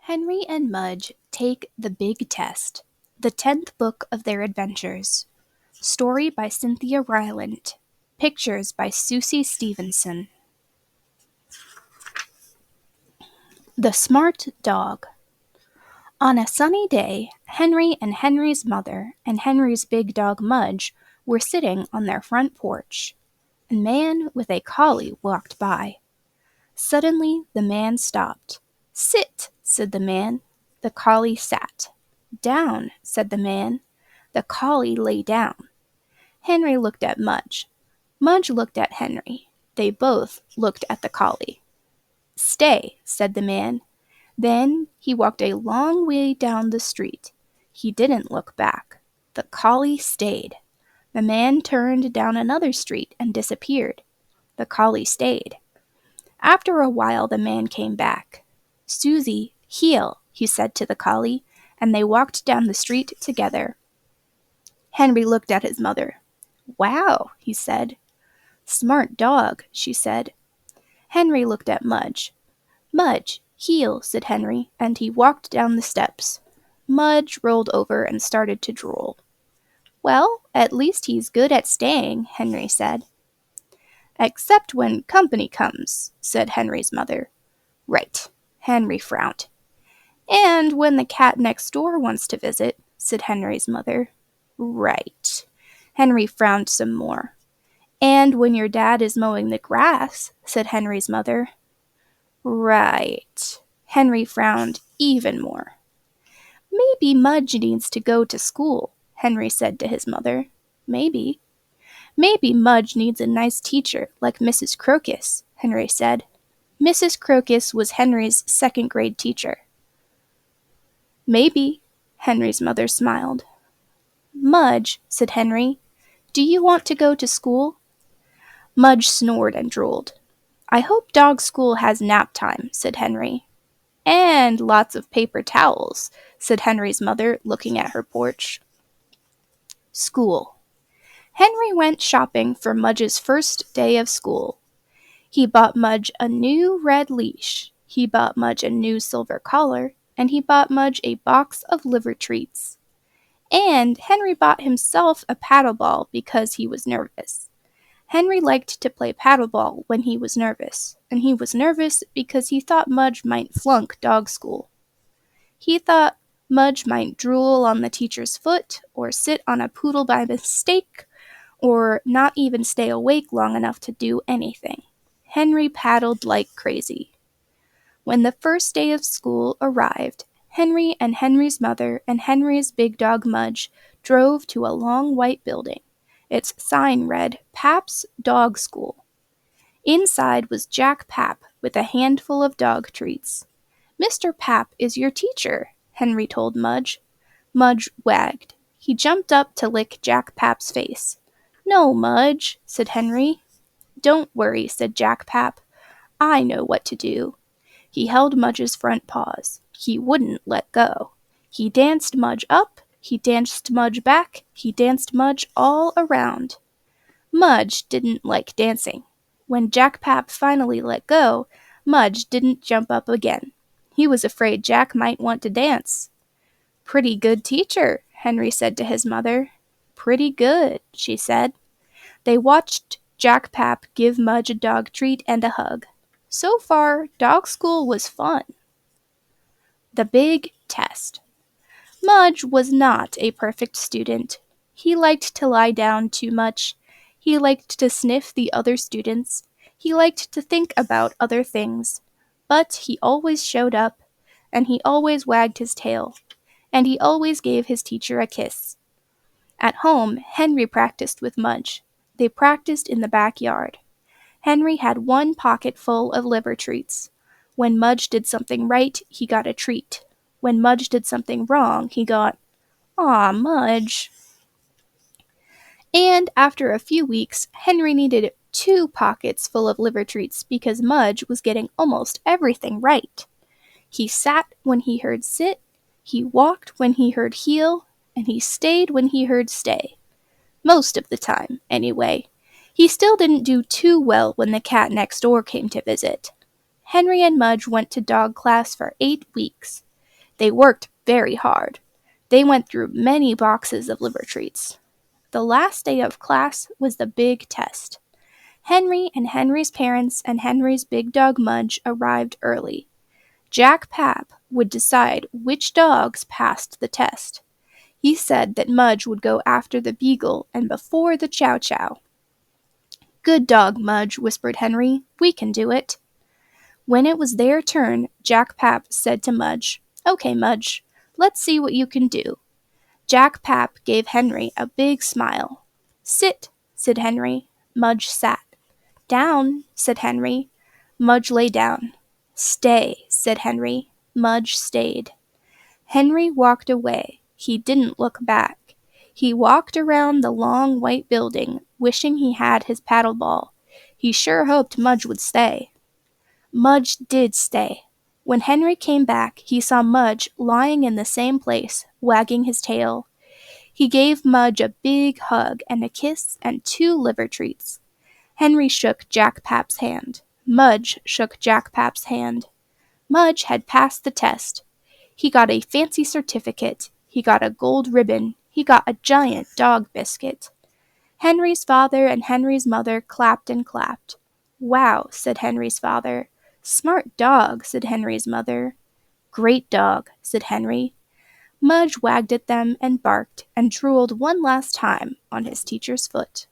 Henry and Mudge take the big test, the 10th book of their adventures. Story by Cynthia Rylant. Pictures by Sucie Stevenson. The Smart Dog. On a sunny day, Henry and Henry's mother and Henry's big dog Mudge were sitting on their front porch. A man with a collie walked by. Suddenly, the man stopped. "Sit," said the man. The collie sat. "Down," said the man. The collie lay down. Henry looked at Mudge. Mudge looked at Henry. They both looked at the collie. "Stay," said the man. Then he walked a long way down the street. He didn't look back. The collie stayed. The man turned down another street and disappeared. The collie stayed. After a while, the man came back. "Susie, heel," he said to the collie, and they walked down the street together. Henry looked at his mother. "Wow," he said. "Smart dog," she said. Henry looked at Mudge. "Mudge, heel," said Henry, and he walked down the steps. Mudge rolled over and started to drool. "Well, at least he's good at staying," Henry said. "Except when company comes," said Henry's mother. "Right." Henry frowned. "And when the cat next door wants to visit," said Henry's mother. "Right." Henry frowned some more. "And when your dad is mowing the grass," said Henry's mother. "Right." Henry frowned even more. "Maybe Mudge needs to go to school," Henry said to his mother. "Maybe." "Maybe Mudge needs a nice teacher like Mrs. Crocus," Henry said. Mrs. Crocus was Henry's second-grade teacher. "Maybe," Henry's mother smiled. "Mudge," said Henry, "do you want to go to school?" Mudge snored and drooled. "I hope dog school has nap time," said Henry. "And lots of paper towels," said Henry's mother, looking at her porch. School. Henry went shopping for Mudge's first day of school. He bought Mudge a new red leash, he bought Mudge a new silver collar, and he bought Mudge a box of liver treats. And Henry bought himself a paddle ball because he was nervous. Henry liked to play paddle ball when he was nervous, and he was nervous because he thought Mudge might flunk dog school. He thought Mudge might drool on the teacher's foot, or sit on a poodle by mistake, or not even stay awake long enough to do anything. Henry paddled like crazy. When the first day of school arrived, Henry and Henry's mother and Henry's big dog Mudge drove to a long white building. Its sign read, "Pap's Dog School." Inside was Jack Pap with a handful of dog treats. "Mr. Pap is your teacher," Henry told Mudge. Mudge wagged. He jumped up to lick Jack Pap's face. "No, Mudge," said Henry. "Don't worry," said Jack Pap. "I know what to do." He held Mudge's front paws. He wouldn't let go. He danced Mudge up, he danced Mudge back, he danced Mudge all around. Mudge didn't like dancing. When Jack Pap finally let go, Mudge didn't jump up again. He was afraid Jack might want to dance. "Pretty good teacher," Henry said to his mother. "Pretty good," she said. They watched Jack Pap give Mudge a dog treat and a hug. So far, dog school was fun. The big test. Mudge was not a perfect student. He liked to lie down too much. He liked to sniff the other students. He liked to think about other things. But he always showed up, and he always wagged his tail, and he always gave his teacher a kiss. At home, Henry practiced with Mudge. They practiced in the backyard. Henry had one pocket full of liver treats. When Mudge did something right, he got a treat. When Mudge did something wrong, he got, "Aw, Mudge." And after a few weeks, Henry needed 2 pockets full of liver treats because Mudge was getting almost everything right. He sat when he heard sit, he walked when he heard heel, and he stayed when he heard stay. Most of the time, anyway. He still didn't do too well when the cat next door came to visit. Henry and Mudge went to dog class for 8 weeks. They worked very hard. They went through many boxes of liver treats. The last day of class was the big test. Henry and Henry's parents and Henry's big dog Mudge arrived early. Jack Papp would decide which dogs passed the test. He said that Mudge would go after the beagle and before the chow chow. "Good dog, Mudge," whispered Henry. "We can do it." When it was their turn, Jack Papp said to Mudge, "Okay, Mudge, let's see what you can do." Jack Papp gave Henry a big smile. "Sit," said Henry. Mudge sat. "Down," said Henry. Mudge lay down. "Stay," said Henry. Mudge stayed. Henry walked away. He didn't look back. He walked around the long white building, wishing he had his paddle ball. He sure hoped Mudge would stay. Mudge did stay. When Henry came back, he saw Mudge lying in the same place, wagging his tail. He gave Mudge a big hug and a kiss and 2 liver treats. Henry shook Jack Papp's hand. Mudge shook Jack Papp's hand. Mudge had passed the test. He got a fancy certificate. He got a gold ribbon. He got a giant dog biscuit. Henry's father and Henry's mother clapped and clapped. "Wow," said Henry's father. "Smart dog," said Henry's mother. "Great dog," said Henry. Mudge wagged at them and barked and drooled one last time on his teacher's foot.